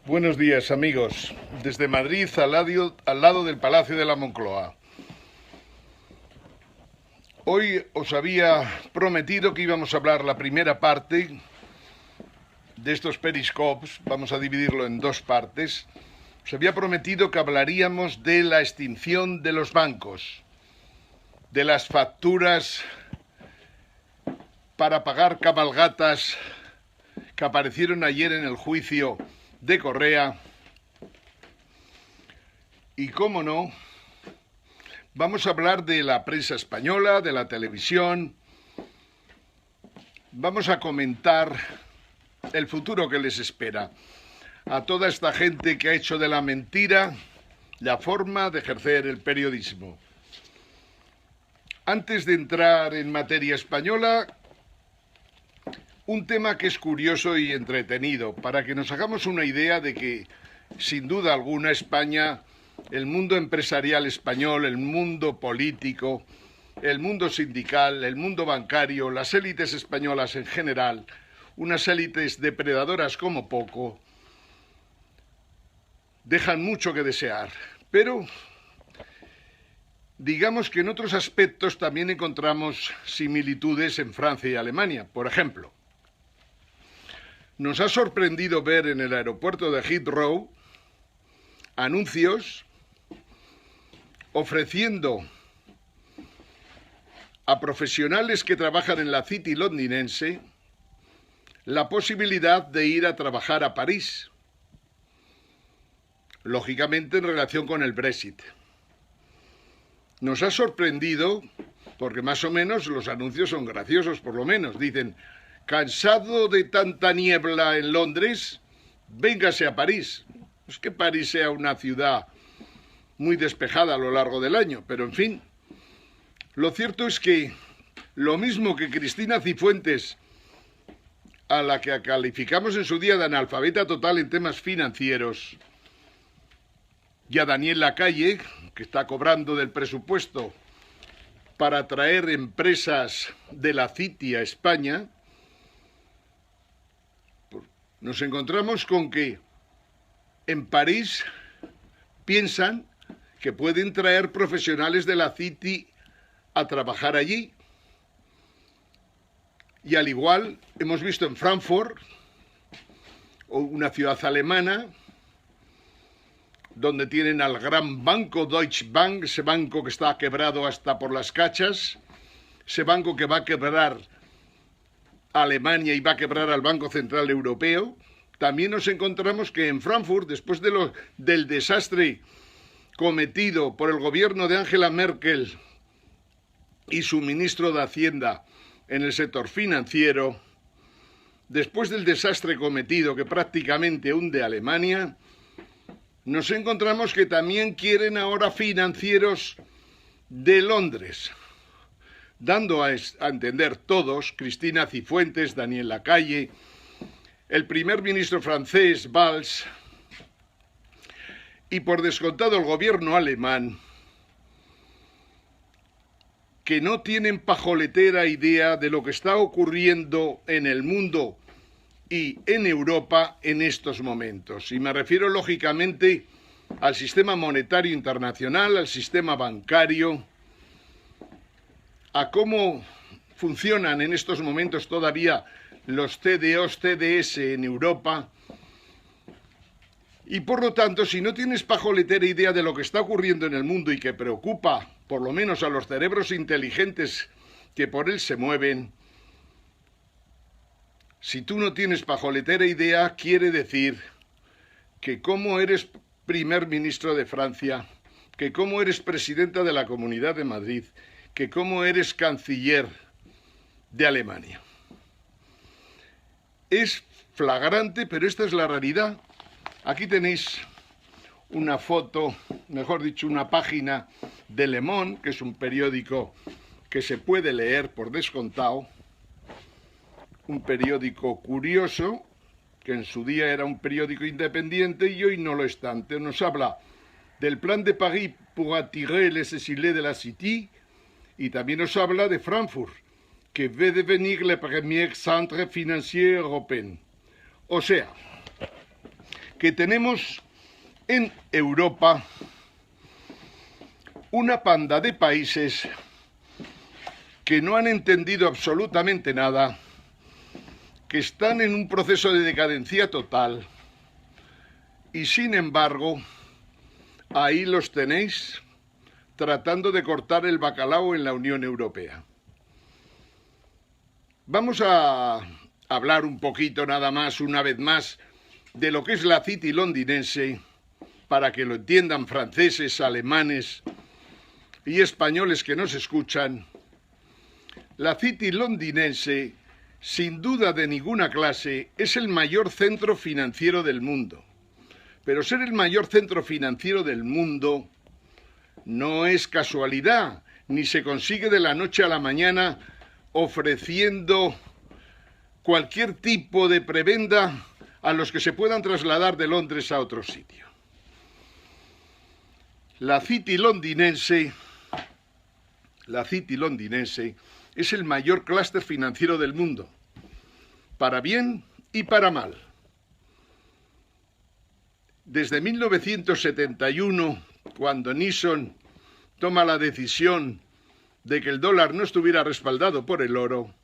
Buenos días, amigos. Desde Madrid, al lado del Palacio de la Moncloa. Hoy os había prometido que íbamos a hablar la primera parte de estos periscopes. Vamos a dividirlo en dos partes. Os había prometido que hablaríamos de la extinción de los bancos, de las facturas para pagar cabalgatas que aparecieron ayer en el juicio de Correa. Y cómo no, vamos a hablar de la prensa española, de la televisión. Vamos a comentar el futuro que les espera a toda esta gente que ha hecho de la mentira la forma de ejercer el periodismo. Antes de entrar en materia española, un tema que es curioso y entretenido, para que nos hagamos una idea de que, sin duda alguna, España, el mundo empresarial español, el mundo político, el mundo sindical, el mundo bancario, las élites españolas en general, unas élites depredadoras como poco, dejan mucho que desear. Pero digamos que en otros aspectos también encontramos similitudes en Francia y Alemania. Por ejemplo, nos ha sorprendido ver en el aeropuerto de Heathrow anuncios ofreciendo a profesionales que trabajan en la City londinense la posibilidad de ir a trabajar a París, lógicamente en relación con el Brexit. Nos ha sorprendido porque más o menos los anuncios son graciosos, por lo menos. Dicen: ¿cansado de tanta niebla en Londres? Véngase a París. No es que París sea una ciudad muy despejada a lo largo del año, pero en fin. Lo cierto es que lo mismo que Cristina Cifuentes, a la que calificamos en su día de analfabeta total en temas financieros, y a Daniel Lacalle, que está cobrando del presupuesto para traer empresas de la City a España, nos encontramos con que en París piensan que pueden traer profesionales de la City a trabajar allí. Y al igual hemos visto en Frankfurt, una ciudad alemana, donde tienen al gran banco Deutsche Bank, ese banco que está quebrado hasta por las cachas, ese banco que va a quebrar a Alemania y va a quebrar al Banco Central Europeo. También nos encontramos que en Frankfurt, después del desastre cometido por el gobierno de Angela Merkel y su ministro de Hacienda en el sector financiero, después del desastre cometido que prácticamente hunde a Alemania, nos encontramos que también quieren ahora financieros de Londres, dando a entender todos, Cristina Cifuentes, Daniel Lacalle, el primer ministro francés, Valls, y por descontado el gobierno alemán, que no tienen pajoletera idea de lo que está ocurriendo en el mundo y en Europa en estos momentos. Y me refiero lógicamente al sistema monetario internacional, al sistema bancario, a cómo funcionan en estos momentos todavía los CDOs, CDS en Europa. Y por lo tanto, si no tienes pajoletera idea de lo que está ocurriendo en el mundo y que preocupa por lo menos a los cerebros inteligentes que por él se mueven, si tú no tienes pajoletera idea, quiere decir que como eres primer ministro de Francia, que como eres presidenta de la Comunidad de Madrid, que como eres canciller de Alemania. Es flagrante, pero esta es la realidad. Aquí tenéis una foto, mejor dicho, una página de Le Monde, que es un periódico que se puede leer por descontado, un periódico curioso, que en su día era un periódico independiente y hoy no lo es tanto. Nos habla del plan de París pour attirer les exilés de la City y también nos habla de Frankfurt, que va a devenir le premier centre financier européen. O sea, que tenemos en Europa una panda de países que no han entendido absolutamente nada, que están en un proceso de decadencia total y sin embargo ahí los tenéis tratando de cortar el bacalao en la Unión Europea. Vamos a hablar un poquito nada más, una vez más, de lo que es la City londinense, para que lo entiendan franceses, alemanes y españoles que nos escuchan. La City londinense, sin duda de ninguna clase, es el mayor centro financiero del mundo. Pero ser el mayor centro financiero del mundo no es casualidad, ni se consigue de la noche a la mañana ofreciendo cualquier tipo de prebenda a los que se puedan trasladar de Londres a otro sitio. La City londinense es el mayor clúster financiero del mundo, para bien y para mal. Desde 1971, cuando Nixon toma la decisión de que el dólar no estuviera respaldado por el oro,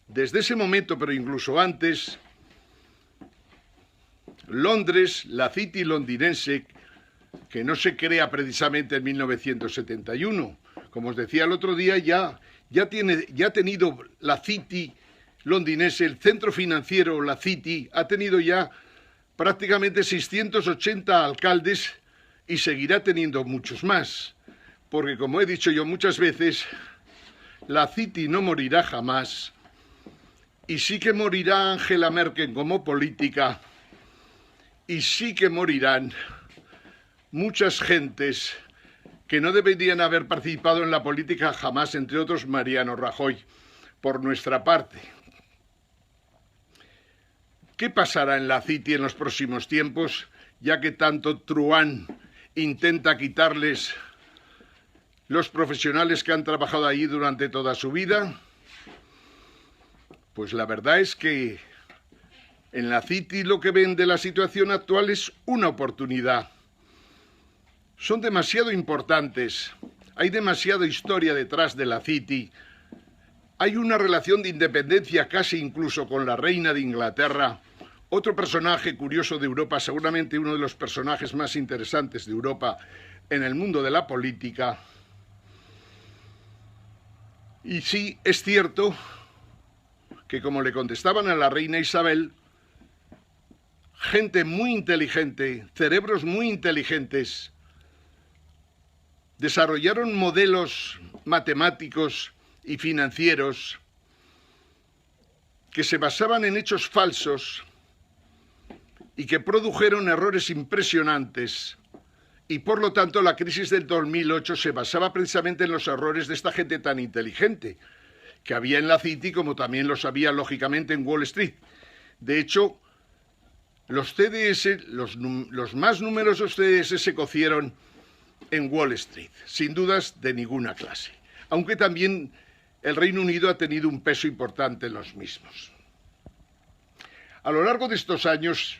desde ese momento, pero incluso antes, Londres, la City londinense, que no se crea precisamente en 1971, como os decía el otro día, ya ha tenido la City londinense, el centro financiero, la City, ha tenido ya prácticamente 680 alcaldes y seguirá teniendo muchos más, porque como he dicho yo muchas veces, la City no morirá jamás y sí que morirá Angela Merkel como política y sí que morirán muchas gentes que no deberían haber participado en la política jamás, entre otros Mariano Rajoy, por nuestra parte. ¿Qué pasará en la City en los próximos tiempos, ya que tanto Truán intenta quitarles los profesionales que han trabajado allí durante toda su vida? Pues la verdad es que en la City lo que ven de la situación actual es una oportunidad. Son demasiado importantes, hay demasiada historia detrás de la City, hay una relación de independencia casi incluso con la reina de Inglaterra, otro personaje curioso de Europa, seguramente uno de los personajes más interesantes de Europa en el mundo de la política. Y sí, es cierto que como le contestaban a la reina Isabel, gente muy inteligente, cerebros muy inteligentes, desarrollaron modelos matemáticos y financieros que se basaban en hechos falsos y que produjeron errores impresionantes, y por lo tanto la crisis del 2008 se basaba precisamente en los errores de esta gente tan inteligente que había en la City, como también los había lógicamente en Wall Street. De hecho, los CDS, los más numerosos CDS se cocieron en Wall Street, sin dudas de ninguna clase, aunque también el Reino Unido ha tenido un peso importante en los mismos. A lo largo de estos años,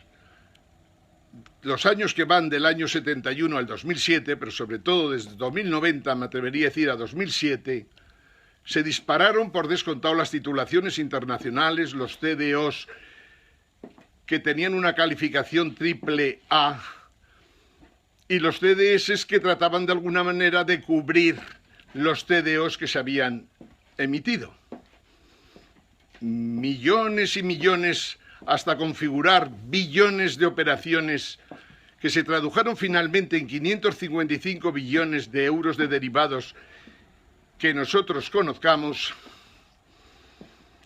los años que van del año 71 al 2007, pero sobre todo desde 2090, me atrevería a decir a 2007, se dispararon por descontado las titulaciones internacionales, los CDOs que tenían una calificación triple A, y los CDS que trataban de alguna manera de cubrir los CDOs que se habían emitido. Millones y millones, hasta configurar billones de operaciones que se tradujeron finalmente en 555 billones de euros de derivados que nosotros conozcamos,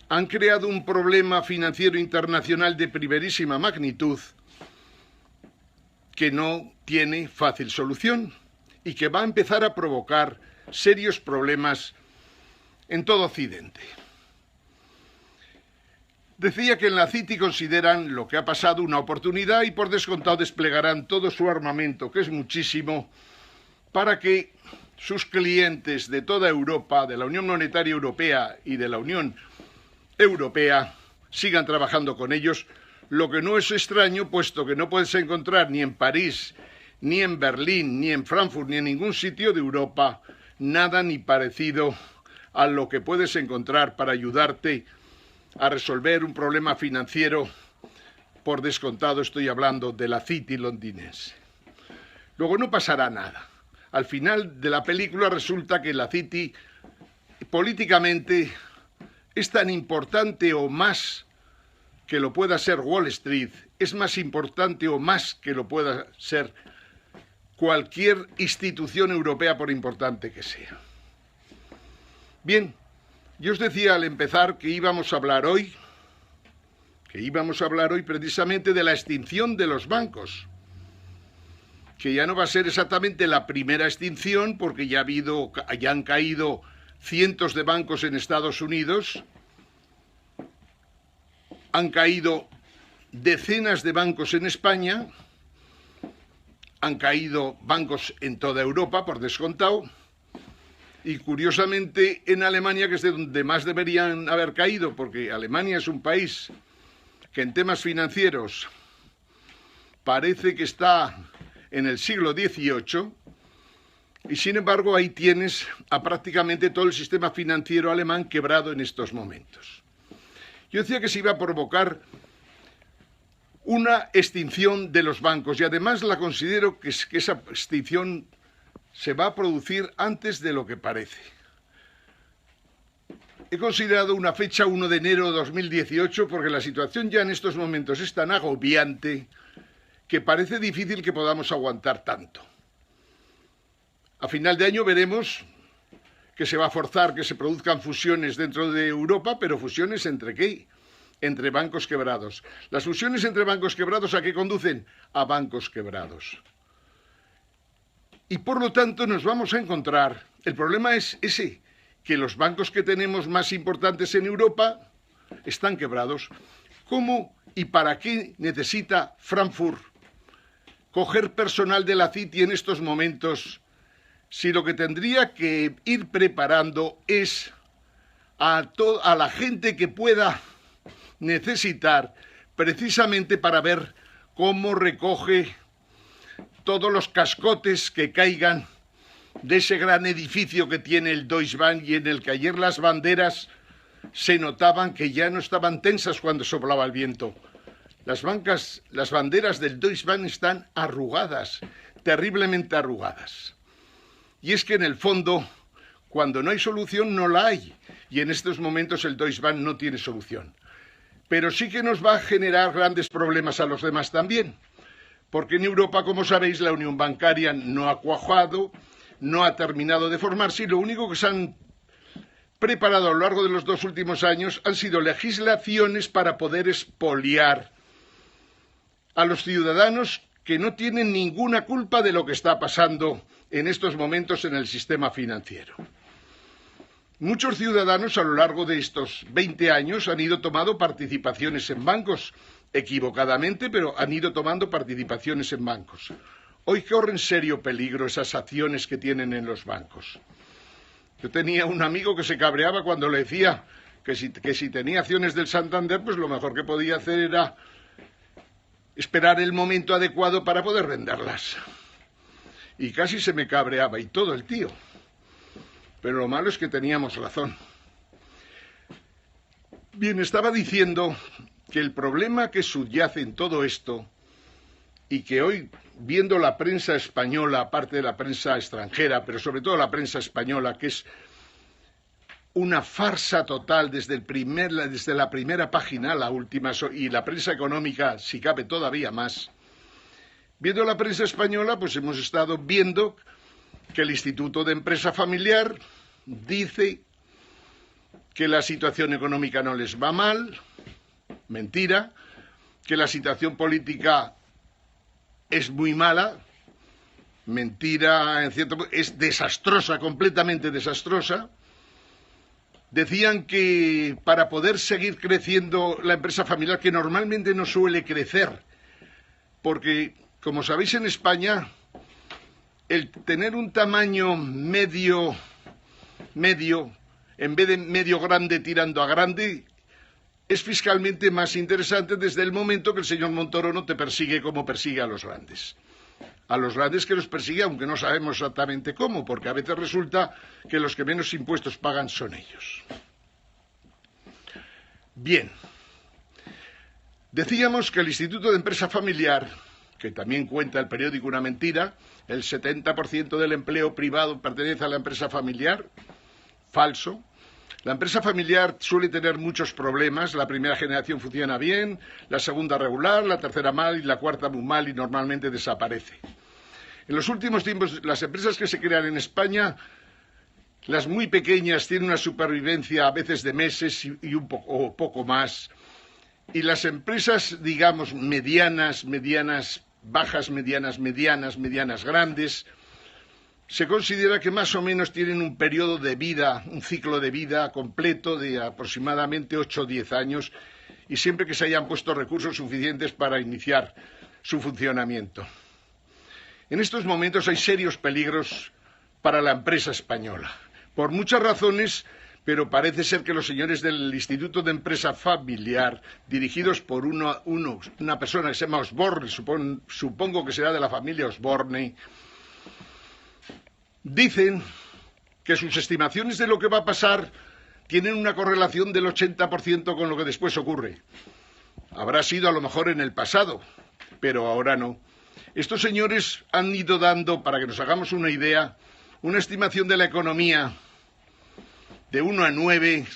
han creado un problema financiero internacional de primerísima magnitud que no tiene fácil solución y que va a empezar a provocar serios problemas en todo Occidente. Decía que en la City consideran lo que ha pasado una oportunidad y por descontado desplegarán todo su armamento, que es muchísimo, para que sus clientes de toda Europa, de la Unión Monetaria Europea y de la Unión Europea, sigan trabajando con ellos, lo que no es extraño, puesto que no puedes encontrar ni en París, ni en Berlín, ni en Frankfurt, ni en ningún sitio de Europa, nada ni parecido a lo que puedes encontrar para ayudarte a resolver un problema financiero. Por descontado estoy hablando de la City londinense. Luego no pasará nada. Al final de la película resulta que la City políticamente es tan importante o más que lo pueda ser Wall Street, es más importante o más que lo pueda ser cualquier institución europea por importante que sea. Bien, yo os decía al empezar que íbamos a hablar hoy precisamente de la extinción de los bancos, que ya no va a ser exactamente la primera extinción, porque ya han caído cientos de bancos en Estados Unidos, han caído decenas de bancos en España, han caído bancos en toda Europa, por descontado, y curiosamente en Alemania, que es de donde más deberían haber caído, porque Alemania es un país que en temas financieros parece que está en el siglo XVIII, y sin embargo ahí tienes a prácticamente todo el sistema financiero alemán quebrado en estos momentos. Yo decía que se iba a provocar una extinción de los bancos, y además la considero que esa extinción se va a producir antes de lo que parece. He considerado una fecha 1 de enero de 2018 porque la situación ya en estos momentos es tan agobiante que parece difícil que podamos aguantar tanto. A final de año veremos que se va a forzar que se produzcan fusiones dentro de Europa, pero fusiones ¿entre qué? Entre bancos quebrados. Las fusiones entre bancos quebrados, ¿a qué conducen? A bancos quebrados. Y por lo tanto nos vamos a encontrar, el problema es ese, que los bancos que tenemos más importantes en Europa están quebrados. ¿Cómo y para qué necesita Frankfurt coger personal de la City en estos momentos, si lo que tendría que ir preparando es a la gente que pueda necesitar, precisamente para ver cómo recoge todos los cascotes que caigan de ese gran edificio que tiene el Deutsche Bank, y en el que ayer las banderas se notaban que ya no estaban tensas cuando soplaba el viento. Las banderas del Deutsche Bank están arrugadas, terriblemente arrugadas. Y es que en el fondo, cuando no hay solución, no la hay. Y en estos momentos el Deutsche Bank no tiene solución. Pero sí que nos va a generar grandes problemas a los demás también. Porque en Europa, como sabéis, la unión bancaria no ha cuajado, no ha terminado de formarse, y lo único que se han preparado a lo largo de los 2 últimos años han sido legislaciones para poder expoliar a los ciudadanos que no tienen ninguna culpa de lo que está pasando en estos momentos en el sistema financiero. Muchos ciudadanos a lo largo de estos 20 años han ido tomando participaciones en bancos, equivocadamente, pero han ido tomando participaciones en bancos. Hoy corren serio peligro esas acciones que tienen en los bancos. Yo tenía un amigo que se cabreaba cuando le decía que si tenía acciones del Santander, pues lo mejor que podía hacer era esperar el momento adecuado para poder venderlas. Y casi se me cabreaba y todo el tío. Pero lo malo es que teníamos razón. Bien, estaba diciendo que el problema que subyace en todo esto, y que hoy, viendo la prensa española, aparte de la prensa extranjera, pero sobre todo la prensa española, que es una farsa total desde la primera página a la última, y la prensa económica, si cabe, todavía más. Viendo la prensa española, pues hemos estado viendo que el Instituto de Empresa Familiar dice que la situación económica no les va mal, mentira, que la situación política es muy mala, mentira, es desastrosa, completamente desastrosa. Decían que para poder seguir creciendo la empresa familiar, que normalmente no suele crecer, porque, como sabéis, en España, el tener un tamaño medio, en vez de medio grande tirando a grande, es fiscalmente más interesante desde el momento que el señor Montoro no te persigue como persigue a los grandes. A los grandes que los persigue, aunque no sabemos exactamente cómo, porque a veces resulta que los que menos impuestos pagan son ellos. Bien, decíamos que el Instituto de Empresa Familiar, que también cuenta el periódico Una Mentira, el 70% del empleo privado pertenece a la empresa familiar, falso. La empresa familiar suele tener muchos problemas, la primera generación funciona bien, la segunda regular, la tercera mal y la cuarta muy mal y normalmente desaparece. En los últimos tiempos, las empresas que se crean en España, las muy pequeñas, tienen una supervivencia a veces de meses y un poco, o poco más. Y las empresas, digamos, medianas, bajas, medianas, grandes, se considera que más o menos tienen un periodo de vida, un ciclo de vida completo de aproximadamente 8 o 10 años y siempre que se hayan puesto recursos suficientes para iniciar su funcionamiento. En estos momentos hay serios peligros para la empresa española, por muchas razones, pero parece ser que los señores del Instituto de Empresa Familiar, dirigidos por una persona que se llama Osborne, supongo que será de la familia Osborne, dicen que sus estimaciones de lo que va a pasar tienen una correlación del 80% con lo que después ocurre. Habrá sido a lo mejor en el pasado, pero ahora no. Estos señores han ido dando, para que nos hagamos una idea, una estimación de la economía de 1 a 9,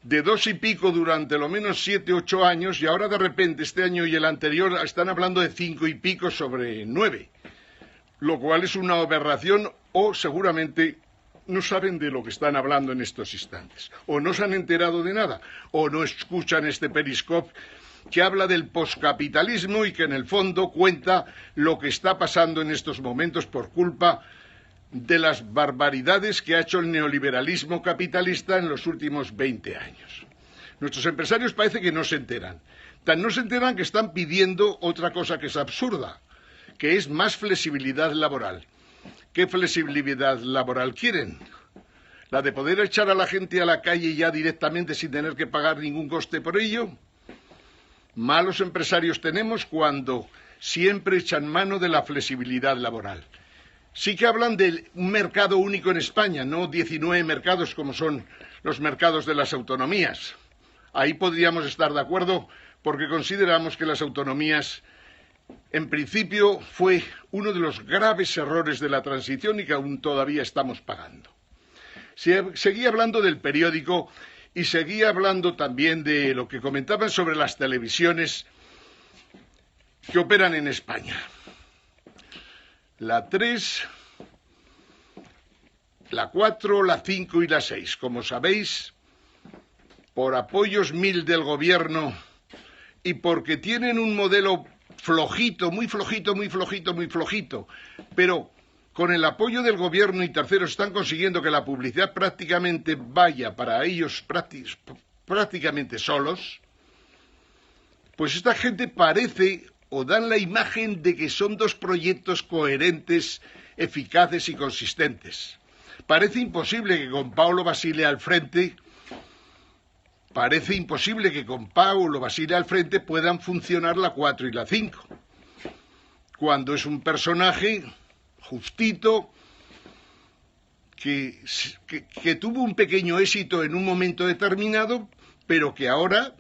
de 2 y pico durante lo menos 7 u 8 años, y ahora de repente este año y el anterior están hablando de 5 y pico sobre 9. Lo cual es una aberración o seguramente no saben de lo que están hablando en estos instantes, o no se han enterado de nada, o no escuchan este Periscope que habla del poscapitalismo y que en el fondo cuenta lo que está pasando en estos momentos por culpa de las barbaridades que ha hecho el neoliberalismo capitalista en los últimos 20 años. Nuestros empresarios parece que no se enteran. Tan no se enteran que están pidiendo otra cosa que es absurda, que es más flexibilidad laboral. ¿Qué flexibilidad laboral quieren? ¿La de poder echar a la gente a la calle ya directamente sin tener que pagar ningún coste por ello? Malos empresarios tenemos cuando siempre echan mano de la flexibilidad laboral. Sí que hablan de un mercado único en España, no 19 mercados como son los mercados de las autonomías. Ahí podríamos estar de acuerdo porque consideramos que las autonomías en principio fue uno de los graves errores de la transición y que aún todavía estamos pagando. Seguía hablando del periódico y seguía hablando también de lo que comentaban sobre las televisiones que operan en España. La 3, la 4, la 5 y la 6. Como sabéis, por apoyos 1000 del gobierno y porque tienen un modelo flojito, muy flojito, pero con el apoyo del gobierno y terceros están consiguiendo que la publicidad prácticamente vaya para ellos prácticamente solos, pues esta gente parece o dan la imagen de que son dos proyectos coherentes, eficaces y consistentes. Parece imposible que con Paolo Basile al frente puedan funcionar la 4 y la 5, cuando es un personaje justito que tuvo un pequeño éxito en un momento determinado, pero que ahora,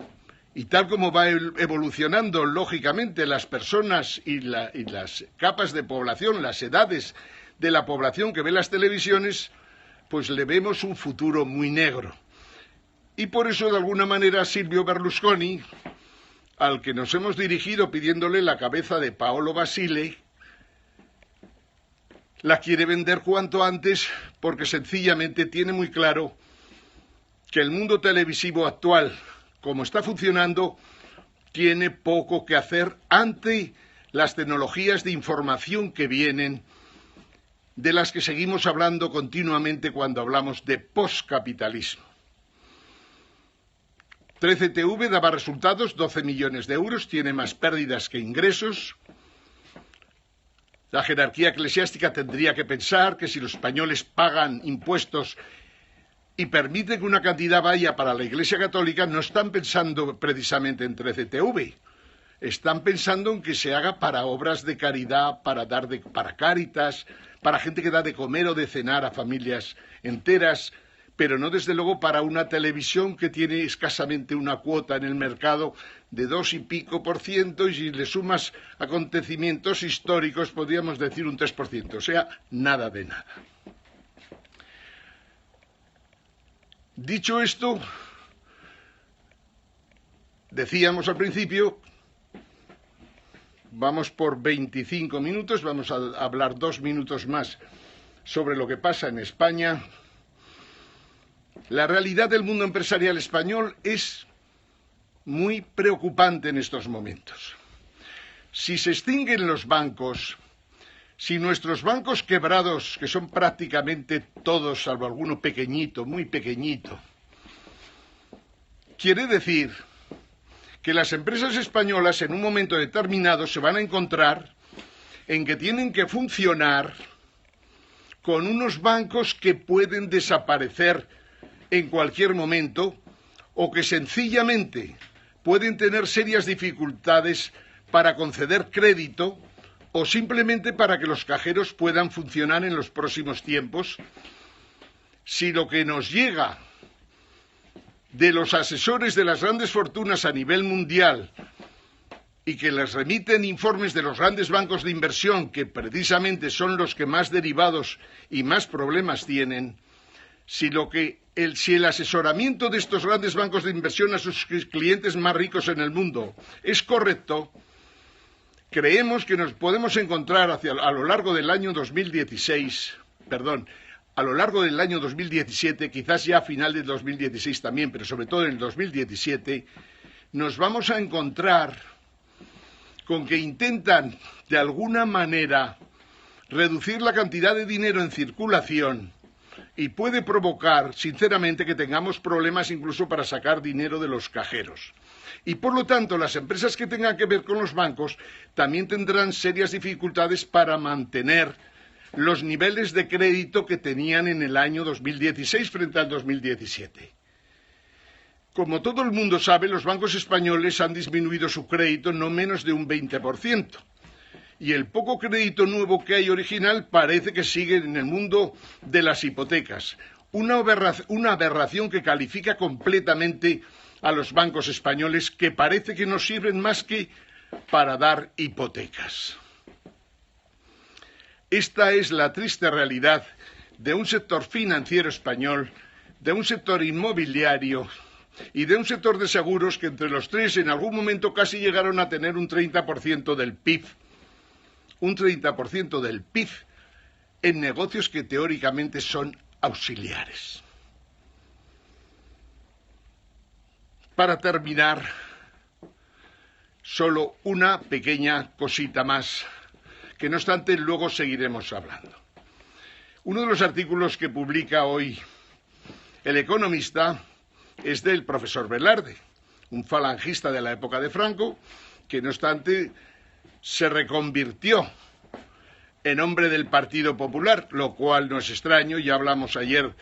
y tal como va evolucionando lógicamente las personas y las capas de población, las edades de la población que ve las televisiones, pues le vemos un futuro muy negro. Y por eso, de alguna manera, Silvio Berlusconi, al que nos hemos dirigido pidiéndole la cabeza de Paolo Basile, la quiere vender cuanto antes porque sencillamente tiene muy claro que el mundo televisivo actual, como está funcionando, tiene poco que hacer ante las tecnologías de información que vienen, de las que seguimos hablando continuamente cuando hablamos de poscapitalismo. 13TV daba resultados, 12 millones de euros, tiene más pérdidas que ingresos. La jerarquía eclesiástica tendría que pensar que si los españoles pagan impuestos y permite que una cantidad vaya para la Iglesia Católica, no están pensando precisamente en 13TV. Están pensando en que se haga para obras de caridad, para Cáritas, para gente que da de comer o de cenar a familias enteras, pero no desde luego para una televisión que tiene escasamente una cuota en el mercado de 2 y pico %, y si le sumas acontecimientos históricos podríamos decir un 3%, o sea, nada de nada. Dicho esto, decíamos al principio, vamos por 25 minutos, vamos a hablar 2 minutos más sobre lo que pasa en España. La realidad del mundo empresarial español es muy preocupante en estos momentos. Si se extinguen los bancos, si nuestros bancos quebrados, que son prácticamente todos, salvo alguno pequeñito, muy pequeñito, quiere decir que las empresas españolas en un momento determinado se van a encontrar en que tienen que funcionar con unos bancos que pueden desaparecer en cualquier momento o que sencillamente pueden tener serias dificultades para conceder crédito o simplemente para que los cajeros puedan funcionar en los próximos tiempos, si lo que nos llega de los asesores de las grandes fortunas a nivel mundial y que les remiten informes de los grandes bancos de inversión, que precisamente son los que más derivados y más problemas tienen, si el asesoramiento de estos grandes bancos de inversión a sus clientes más ricos en el mundo es correcto, creemos que nos podemos encontrar a lo largo del año 2017, quizás ya a final de 2016 también, pero sobre todo en el 2017, nos vamos a encontrar con que intentan de alguna manera reducir la cantidad de dinero en circulación y puede provocar, sinceramente, que tengamos problemas incluso para sacar dinero de los cajeros. Y por lo tanto, las empresas que tengan que ver con los bancos también tendrán serias dificultades para mantener los niveles de crédito que tenían en el año 2016 frente al 2017. Como todo el mundo sabe, los bancos españoles han disminuido su crédito no menos de un 20%. Y el poco crédito nuevo que hay original parece que sigue en el mundo de las hipotecas. Una aberración que califica completamente a los bancos españoles, que parece que no sirven más que para dar hipotecas. Esta es la triste realidad de un sector financiero español, de un sector inmobiliario y de un sector de seguros que entre los tres en algún momento casi llegaron a tener un 30% del PIB. Un 30% del PIB en negocios que teóricamente son auxiliares. Para terminar, solo una pequeña cosita más, que no obstante luego seguiremos hablando. Uno de los artículos que publica hoy El Economista es del profesor Velarde, un falangista de la época de Franco, que no obstante se reconvirtió en hombre del Partido Popular, lo cual no es extraño. Ya hablamos ayer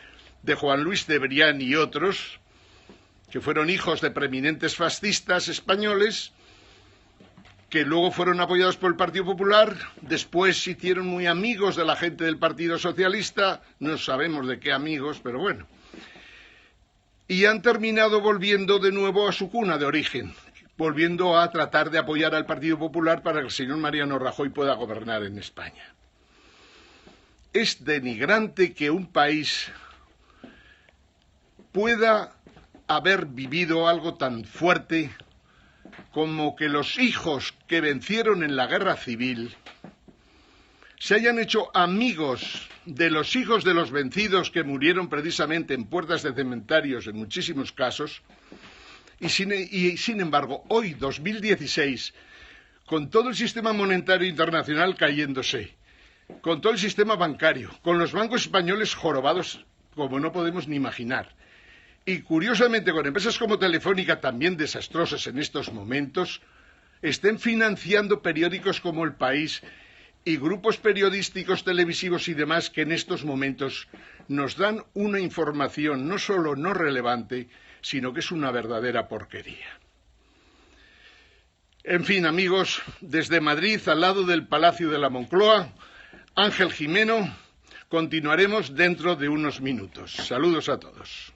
de Juan Luis Cebrián y otros, que fueron hijos de preeminentes fascistas españoles, que luego fueron apoyados por el Partido Popular, después se hicieron muy amigos de la gente del Partido Socialista, no sabemos de qué amigos, pero bueno, y han terminado volviendo de nuevo a su cuna de origen, volviendo a tratar de apoyar al Partido Popular para que el señor Mariano Rajoy pueda gobernar en España. Es denigrante que un país pueda haber vivido algo tan fuerte como que los hijos que vencieron en la guerra civil se hayan hecho amigos de los hijos de los vencidos que murieron precisamente en puertas de cementerios en muchísimos casos, y sin embargo hoy, 2016, con todo el sistema monetario internacional cayéndose, con todo el sistema bancario, con los bancos españoles jorobados como no podemos ni imaginar, y curiosamente con empresas como Telefónica también desastrosas en estos momentos, estén financiando periódicos como El País y grupos periodísticos, televisivos y demás que en estos momentos nos dan una información no solo no relevante, sino que es una verdadera porquería. En fin, amigos, desde Madrid, al lado del Palacio de la Moncloa, Ángel Gimeno, continuaremos dentro de unos minutos. Saludos a todos.